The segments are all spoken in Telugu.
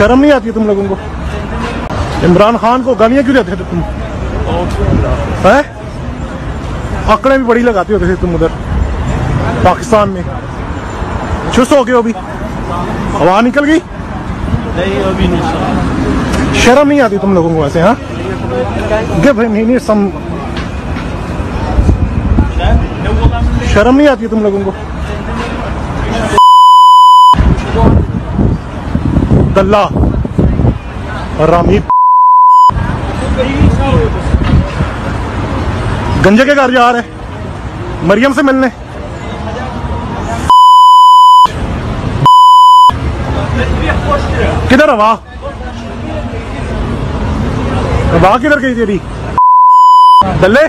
शर्म नहीं आती तुम लोगों को? इमरान खान को गालियां क्यों देते थे तुम? हैं? आंकड़े भी बड़ी लगाते होते थे तुम उधर पाकिस्तान में। चुस्त हो गए अभी? हवा निकल गई? नहीं अभी नहीं। शर्म नहीं आती तुम लोगों को ऐसे? हाँ, गिव हिम सम शर्म नहीं आती तुम लोगों को? दल्ला रामी गंजे के घर जा रहे मरियम से मिलने। किधर हवा? हवा किधर गई तेरी? दल्ले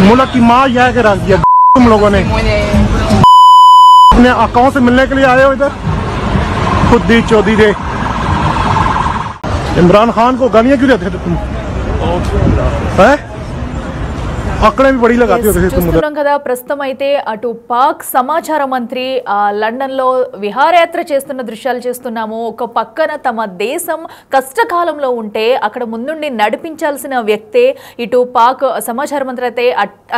मुल्क की माँ यह के रख दिया तुम लोगों ने। अपने आकाओं से मिलने के लिए आए हो इधर? खुदी चौधरी दे। इमरान खान को गालियां क्यों देते थे तुम? हैं? आंकड़े भी बड़ी लगाते होते थे तुम उधर। చూస్తున్నాం కదా ప్రస్తుతం అయితే అటు పాక్ సమాచార మంత్రి లండన్ లో విహారయాత్ర చేస్తున్న దృశ్యాలు చేస్తున్నాము. ఒక పక్కన తమ దేశం కష్టకాలంలో ఉంటే అక్కడ ముందుండి నడిపించాల్సిన వ్యక్తే ఇటు పాక్ సమాచార మంత్రి అయితే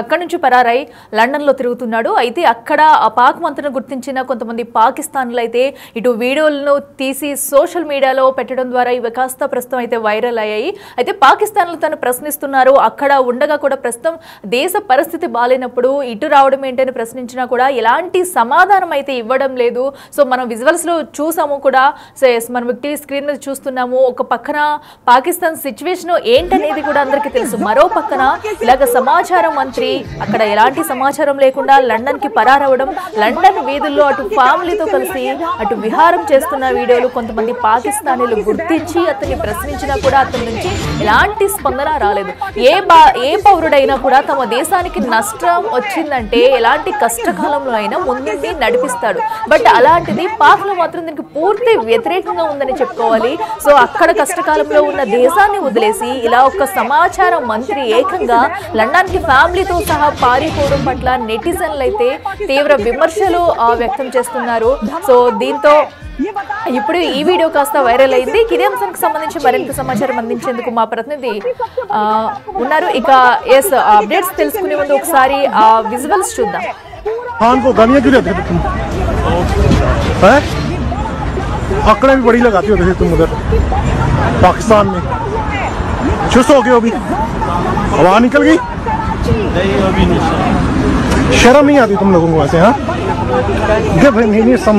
అక్కడి నుంచి పరారై లండన్ లో తిరుగుతున్నాడు. అయితే అక్కడ ఆ పాక్ మంత్రిని గుర్తించిన కొంతమంది పాకిస్తాన్లు అయితే ఇటు వీడియోలను తీసి సోషల్ మీడియాలో పెట్టడం ద్వారా ఇవి కాస్త ప్రస్తుతం అయితే వైరల్ అయ్యాయి. అయితే పాకిస్తాన్లు తను ప్రశ్నిస్తున్నారు. అక్కడ ఉండగా కూడా ప్రస్తుతం దేశ పరిస్థితి బాలేనప్పుడు ఇటు రావడం ఏంటని ప్రశ్నించినా కూడా ఎలాంటి సమాధానం అయితే ఇవ్వడం లేదు. సో మనం విజువల్స్ లో చూసాము కూడా, మనం టీవీ స్క్రీన్ మీద చూస్తున్నాము. ఒక పక్కన పాకిస్తాన్ సిచ్యువేషన్ ఏంటనేది కూడా అందరికీ తెలుసు. మరో పక్కన ఇలాగ సమాచార మంత్రి అక్కడ ఎలాంటి సమాచారం లేకుండా లండన్ కి పరారవడం, లండన్ వీధుల్లో అటు ఫ్యామిలీతో కలిసి అటు విహారం చేస్తున్న వీడియోలు కొంతమంది పాకిస్తానీలు గుర్తించి అతన్ని ప్రశ్నించినా కూడా అతని నుంచి ఎలాంటి స్పందన రాలేదు. ఏ పౌరుడైనా కూడా తమ దేశానికి నష్టం వచ్చిందంటే ఎలాంటి కష్టకాలంలో అయినా ముందుండి నడిపిస్తాడు. బట్ అలాంటిది పాక్ లో మాత్రం దీనికి పూర్తి వ్యతిరేకంగా ఉందని చెప్పుకోవాలి. సో అక్కడ కష్టకాలంలో ఉన్న దేశాన్ని వదిలేసి ఇలా ఒక సమాచార మంత్రి ఏకంగా లండన్ కి ఫ్యామిలీతో సహా పారిపోవడం పట్ల నెటిజన్లు అయితే తీవ్ర విమర్శలు వ్యక్తం చేస్తున్నారు. సో దీంతో ఇప్పుడు ఈ వీడియో కాస్త వైరల్ అయింది. ఇదే అంశానికి సంబంధించి మరింత సమాచారం అందించేందుకు మా ప్రతినిధి ఉన్నారు. ఇక అప్డేట్స్ తెలుసుకునే ముందు ఒకసారి విజువల్స్ చూద్దాం. आंकड़े भी बड़ी लगाते होते थे तुम उधर पाकिस्तान में। चुस्त हो गए अभी? हवा निकल गई? नहीं अभी नहीं। शर्म नहीं आती तुम लोगों को ऐसे? हाँ, गिव हिम सम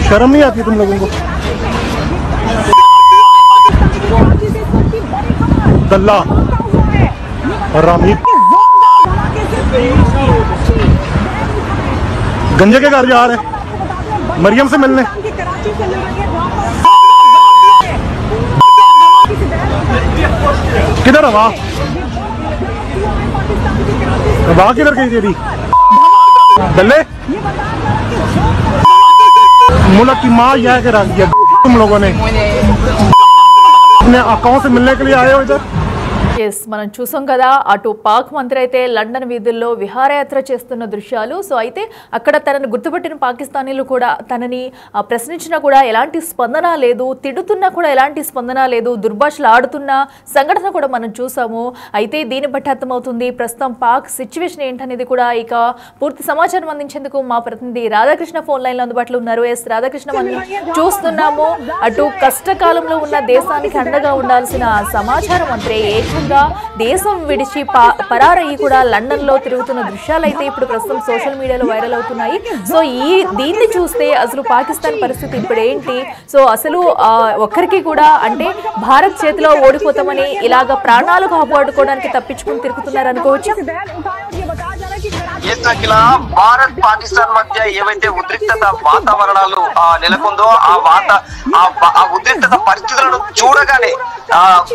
शर्म नहीं आती तुम लोगों को? दल्ला रामी गंजे के घर जा रहे मरियम से मिलने। किधर हवा? हवा किधर गई तेरी? दल्ले मुल्क की माँ यह के रख दिया तुम लोगों ने। अपने आकाओं से मिलने के लिए आए हो इधर? మనం చూసాం కదా, అటు పాక్ మంత్రి అయితే లండన్ వీధుల్లో విహారయాత్ర చేస్తున్న దృశ్యాలు. సో అయితే అక్కడ తనని గుర్తుపట్టిన పాకిస్తానీలు కూడా తనని ప్రశ్నించినా కూడా ఎలాంటి స్పందన లేదు, తిడుతున్నా కూడా ఎలాంటి స్పందన లేదు, దుర్భాషలు ఆడుతున్న సంఘటన కూడా మనం చూసాము. అయితే దీన్ని బట్టి అర్థమవుతుంది ప్రస్తుతం పాక్ సిచ్యువేషన్ ఏంటనేది కూడా. ఇక పూర్తి సమాచారం అందించేందుకు మా ప్రతినిధి రాధాకృష్ణ ఫోన్ లైన్ లో అందుబాటులో ఉన్నారు. రాధాకృష్ణ, మనం చూస్తున్నాము అటు కష్టకాలంలో ఉన్న దేశానికి అండగా ఉండాల్సిన సమాచార మంత్రి ఏకంగా దేశం విడిచి పరారయ్యి కూడా లండన్ లో తిరుగుతున్న దృశ్యాలు అయితే ఇప్పుడు ప్రస్తుతం సోషల్ మీడియాలో వైరల్ అవుతున్నాయి. సో దీన్ని చూస్తే అసలు పాకిస్తాన్ పరిస్థితి ఇప్పుడు ఏంటి? సో అసలు ఒక్కరికి కూడా అంటే భారత్ చేతిలో ఓడిపోతామని ఇలాగ ప్రాణాలు కాపాడుకోవడానికి తప్పించుకుని తిరుగుతున్నారు అనుకోవచ్చు. భారత్ పాకిస్తాన్ మధ్య ఏవైతే ఉద్రిక్తత వాతావరణాలు నెలకొందో ఆ ఉద్రిక్తత పరిస్థితులను చూడగానే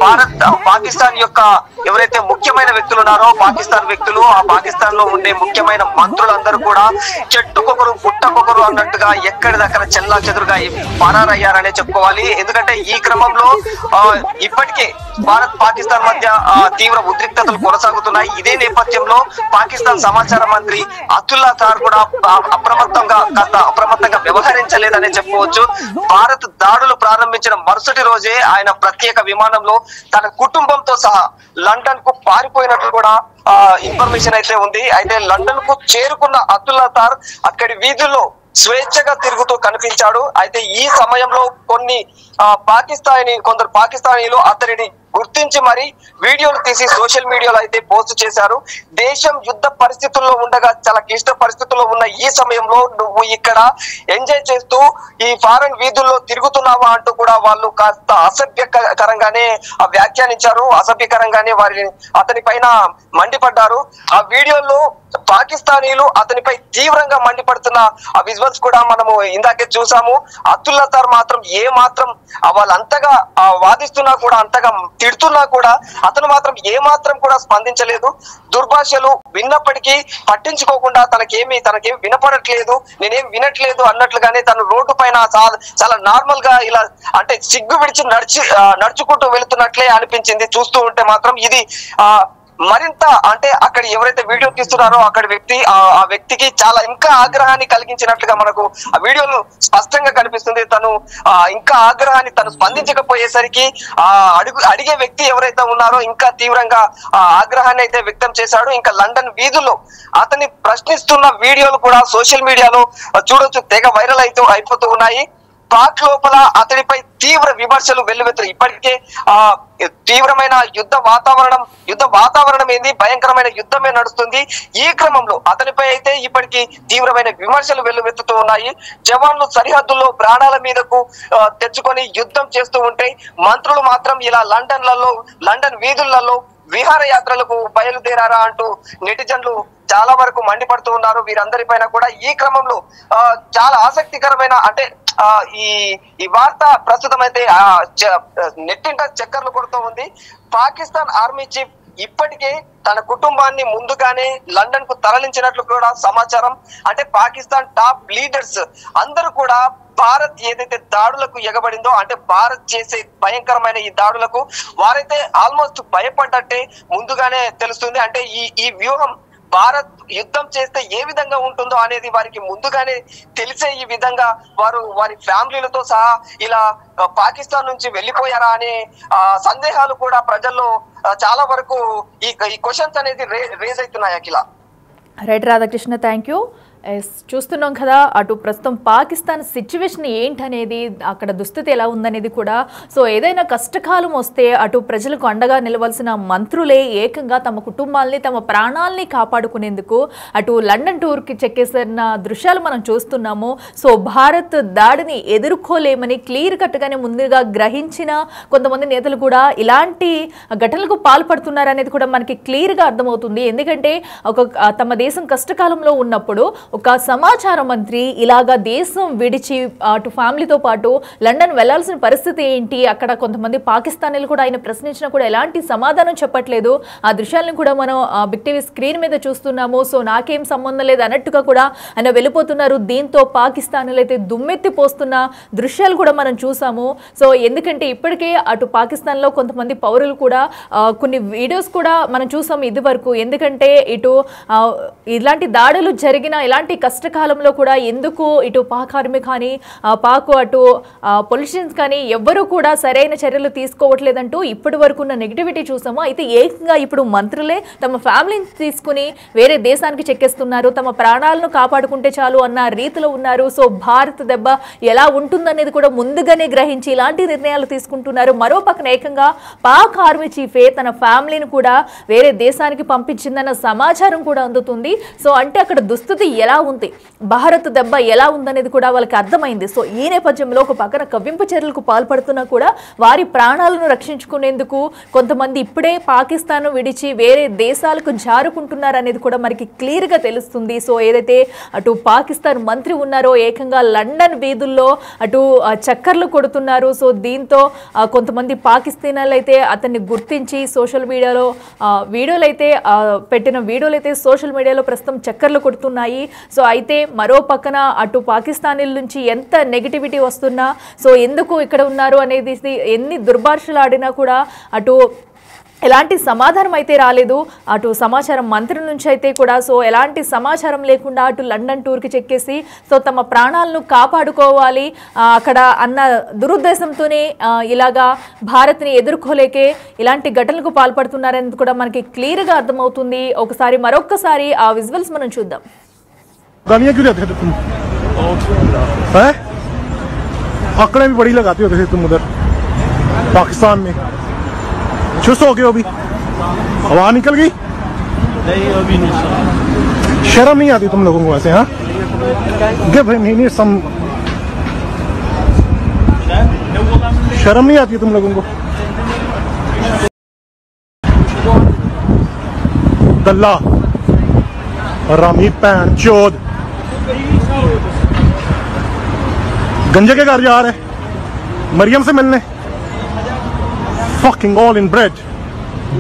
భారత్ పాకిస్తాన్ యొక్క ఎవరైతే ముఖ్యమైన వ్యక్తులు ఉన్నారో పాకిస్తాన్ వ్యక్తులు, ఆ పాకిస్తాన్ లో ఉండే ముఖ్యమైన మంత్రులందరూ కూడా చెట్టుకొకరు పుట్టకొకరు అన్నట్టుగా ఎక్కడిదక్కడ చెల్లా చెదురుగా పరారయ్యారనే చెప్పుకోవాలి. ఎందుకంటే ఈ క్రమంలో ఇప్పటికే భారత్ పాకిస్తాన్ మధ్య తీవ్ర ఉద్రిక్తతలు కొనసాగుతున్నాయి. ఇదే నేపథ్యంలో పాకిస్తాన్ సమాచార మంత్రి అతుల్లా తార్ కూడా అప్రమత్తంగా వ్యవహరించలేదనే చెప్పుకోవచ్చు. భారత్ దాడులు ప్రారంభించిన మరుసటి రోజే ఆయన ప్రత్యేక విమానంలో తన కుటుంబంతో సహా లండన్ కు పారిపోయినట్లు కూడా ఇన్ఫర్మేషన్ అయితే ఉంది. అయితే లండన్ కు చేరుకున్న అతుల్లా తార్ అక్కడి వీధుల్లో స్వేచ్ఛగా తిరుగుతూ కనిపించాడు. అయితే ఈ సమయంలో కొందరు పాకిస్తానీలు అతనిని గుర్తించి మరి వీడియోలు తీసి సోషల్ మీడియాలో అయితే పోస్ట్ చేశారు. దేశం యుద్ధ పరిస్థితుల్లో ఉండగా చాలా క్లిష్ట పరిస్థితుల్లో ఉన్న ఈ సమయంలో నువ్వు ఇక్కడ ఎంజాయ్ చేస్తూ ఈ ఫారెన్ వీధుల్లో తిరుగుతున్నావా అంటూ కూడా వాళ్ళు కాస్త అసభ్యకరంగానే వ్యాఖ్యానించారు. అసభ్యకరంగానే అతని పైన మండిపడ్డారు. ఆ వీడియోలో పాకిస్తానీలు అతనిపై తీవ్రంగా మండిపడుతున్న ఆ విజువల్స్ కూడా మనము ఇందాకే చూసాము. అతుల్లా తార్ మాత్రం వాళ్ళంతగా వాదిస్తున్నా కూడా, అంతగా తిడుతున్నా కూడా అతను మాత్రం ఏమాత్రం కూడా స్పందించలేదు. దుర్భాషలు విన్నప్పటికీ పట్టించుకోకుండా తనకేమి వినపడట్లేదు, నేనేం వినట్లేదు అన్నట్లుగానే తను రోడ్డు పైన చాలా నార్మల్ గా ఇలా అంటే సిగ్గు విడిచి నడుచుకుంటూ వెళుతున్నట్లే అనిపించింది. చూస్తూ ఉంటే మాత్రం ఇది మరింత అంటే అక్కడ ఎవరైతే వీడియో తీస్తున్నారో అక్కడ ఆ వ్యక్తికి చాలా ఇంకా ఆగ్రహాన్ని కలిగించినట్లుగా మనకు ఆ వీడియోలో స్పష్టంగా కనిపిస్తుంది. తను ఇంకా ఆగ్రహాన్ని తను స్పందించకపోయేసరికి అడిగే వ్యక్తి ఎవరైతే ఉన్నారో ఇంకా తీవ్రంగా ఆగ్రహాన్ని అయితే వ్యక్తం చేశాడు. ఇంకా లండన్ వీధుల్లో అతన్ని ప్రశ్నిస్తున్న వీడియోలు కూడా సోషల్ మీడియాలో చూడొచ్చు, తెగ వైరల్ అయిపోతూ ఉన్నాయి. పాక్ లోపల అతడిపై తీవ్ర విమర్శలు వెల్లువెత్తాయి. ఇప్పటికే తీవ్రమైన యుద్ధ వాతావరణం ఏంది, భయంకరమైన యుద్ధమే నడుస్తుంది. ఈ క్రమంలో అతనిపై అయితే ఇప్పటికీ తీవ్రమైన విమర్శలు వెల్లువెత్తుతూ ఉన్నాయి. జవాన్లు సరిహద్దుల్లో ప్రాణాల మీదకు తెచ్చుకొని యుద్ధం చేస్తూ ఉంటే మంత్రులు మాత్రం ఇలా లండన్ వీధులలో విహారయాత్రలకు బయలుదేరారా అంటూ నెటిజన్లు చాలా వరకు మండిపడుతూ ఉన్నారు. వీరందరి పైన కూడా ఈ క్రమంలో చాలా ఆసక్తికరమైన అంటే ఈ వార్త ప్రస్తుతం అయితే నెట్టింట చక్కర్లు కొడుతూ ఉంది. పాకిస్తాన్ ఆర్మీ చీఫ్ ఇప్పటికే తన కుటుంబాన్ని ముందుగానే లండన్ కు తరలించినట్లు కూడా సమాచారం. అంటే పాకిస్తాన్ టాప్ లీడర్స్ అందరూ కూడా భారత్ ఏదైతే దాడులకు ఎగబడిందో, అంటే భారత్ చేసే భయంకరమైన ఈ దాడులకు వారైతే ఆల్మోస్ట్ భయపడ్డట్టే ముందుగానే తెలుస్తుంది. అంటే ఈ వ్యూహం భారత్ యుద్ధం చేస్తే ఏ విధంగా ఉంటుందో అనేది వారికి ముందుగానే తెలిసే ఈ విధంగా వారి ఫ్యామిలీలతో సహా ఇలా పాకిస్తాన్ నుంచి వెళ్ళిపోయారా అనే సందేహాలు కూడా ప్రజల్లో చాలా వరకు ఈ క్వశ్చన్స్ అనేది రేజ్ అవుతున్నాయి. Akhila. Right Radhakrishna, thank you. చూస్తున్నాం కదా, అటు ప్రస్తుతం పాకిస్తాన్ సిచ్యువేషన్ ఏంటనేది, అక్కడ దుస్థితి ఎలా ఉందనేది కూడా. సో ఏదైనా కష్టకాలం వస్తే అటు ప్రజలకు అండగా నిలవాల్సిన మంత్రులే ఏకంగా తమ కుటుంబాల్ని తమ ప్రాణాలని కాపాడుకునేందుకు అటు లండన్ టూర్కి చెక్కేసిన దృశ్యాలు మనం చూస్తున్నాము. సో భారత్ దాడిని ఎదుర్కోలేమని క్లియర్ కట్గానే ముందుగా గ్రహించిన కొంతమంది నేతలు కూడా ఇలాంటి ఘటనలకు పాల్పడుతున్నారనేది కూడా మనకి క్లియర్గా అర్థమవుతుంది. ఎందుకంటే తమ దేశం కష్టకాలంలో ఉన్నప్పుడు ఒక సమాచార మంత్రి ఇలాగా దేశం విడిచి అటు ఫ్యామిలీతో పాటు లండన్ వెళ్లాల్సిన పరిస్థితి ఏంటి, అక్కడ కొంతమంది పాకిస్తానీలు కూడా ఆయన ప్రశ్నించినా కూడా ఎలాంటి సమాధానం చెప్పట్లేదు. ఆ దృశ్యాలను కూడా మనం బిగ్ టీవీ స్క్రీన్ మీద చూస్తున్నాము. సో నాకేం సంబంధం లేదు అన్నట్టుగా కూడా ఆయన వెళ్ళిపోతున్నారు. దీంతో పాకిస్తానీలు అయితే దుమ్మెత్తి పోస్తున్న దృశ్యాలు కూడా మనం చూసాము. సో ఎందుకంటే ఇప్పటికే అటు పాకిస్తాన్లో కొంతమంది పౌరులు కూడా కొన్ని వీడియోస్ కూడా మనం చూసాము ఇది వరకు. ఎందుకంటే ఇటు ఇలాంటి దాడులు జరిగిన ఇలాంటి కష్టకాలంలో కూడా ఎందుకు ఇటు పాక్ ఆర్మీ కానీ పాక్ అటు పొలిటీషియన్స్ కానీ ఎవ్వరూ కూడా సరైన చర్యలు తీసుకోవట్లేదంటూ ఇప్పటి వరకు ఉన్న నెగిటివిటీ చూసాము. అయితే ఏకంగా ఇప్పుడు మంత్రులే తమ ఫ్యామిలీని తీసుకుని వేరే దేశానికి చెక్కేస్తున్నారు. తమ ప్రాణాలను కాపాడుకుంటే చాలు అన్న రీతిలో ఉన్నారు. సో భారత్ దెబ్బ ఎలా ఉంటుందనేది కూడా ముందుగానే గ్రహించి ఇలాంటి నిర్ణయాలు తీసుకుంటున్నారు. మరో పక్కన ఏకంగా పాక్ ఆర్మీ చీఫే తన ఫ్యామిలీని కూడా వేరే దేశానికి పంపించిందన్న సమాచారం కూడా అందుతుంది. సో అంటే అక్కడ దుస్థితి ఎలా ఉంది, భారత్ దెబ్బ ఎలా ఉందనేది కూడా వాళ్ళకి అర్థమైంది. సో ఈ నేపథ్యంలో ఒక పక్కన కవ్వింపు చర్యలకు పాల్పడుతున్నా కూడా వారి ప్రాణాలను రక్షించుకునేందుకు కొంతమంది ఇప్పుడే పాకిస్తాన్ విడిచి వేరే దేశాలకు జారుకుంటున్నారు అనేది కూడా మనకి క్లియర్గా తెలుస్తుంది. సో ఏదైతే అటు పాకిస్తాన్ మంత్రి ఉన్నారో ఏకంగా లండన్ వీధుల్లో అటు చక్కర్లు కొడుతున్నారు. సో దీంతో కొంతమంది పాకిస్తానీలు అయితే అతన్ని గుర్తించి సోషల్ మీడియాలో వీడియోలు అయితే పెట్టిన వీడియోలు అయితే సోషల్ మీడియాలో ప్రస్తుతం చక్కర్లు కొడుతున్నాయి. సో అయితే మరో పక్కన అటు పాకిస్తానీల నుంచి ఎంత నెగిటివిటీ వస్తున్నా, సో ఎందుకు ఇక్కడ ఉన్నారు అనేది ఎన్ని దుర్భాషలు ఆడినా కూడా అటు ఎలాంటి సమాధానం అయితే రాలేదు అటు సమాచారం మంత్రి నుంచి అయితే కూడా. సో ఎలాంటి సమాచారం లేకుండా అటు లండన్ టూర్కి చెక్కేసి సో తమ ప్రాణాలను కాపాడుకోవాలి అక్కడ అన్న దురుద్దేశంతోనే ఇలాగా భారత్ని ఎదుర్కోలేకే ఇలాంటి ఘటనలకు పాల్పడుతున్నారని కూడా మనకి క్లియర్గా అర్థమవుతుంది. ఒకసారి మరొక్కసారి ఆ విజువల్స్ మనం చూద్దాం. गालियां क्यों देते थे तुम? हैं? आंकड़े भी बड़ी लगाते होते थे तुम उधर पाकिस्तान में. चुस्त हो गए अभी? हवा निकल गई? नहीं अभी नहीं. शर्म नहीं आती तुम लोगों को ऐसे? हाँ, गिव हिम सम शर्म नहीं आती तुम लोगों को? दल्ला रामी पैन चोद गंजे के घर जा रहे मरियम से मिलने. Fucking all in bread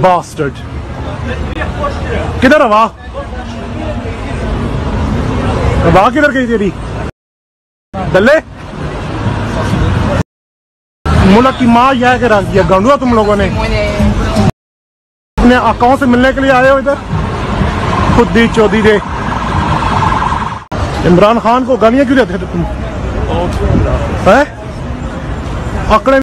bastard. किधर हवा? हवा किधर गई तेरी? दल्ले मुल्क की माँ यह के रख दिया गांडुआ तुम लोगों ने. अपने आकाओं से मिलने के लिए आए हो इधर खुदी चौधरी दे. इमरान खान को गालियां क्यों देते थे तुम? हैं? आंकड़े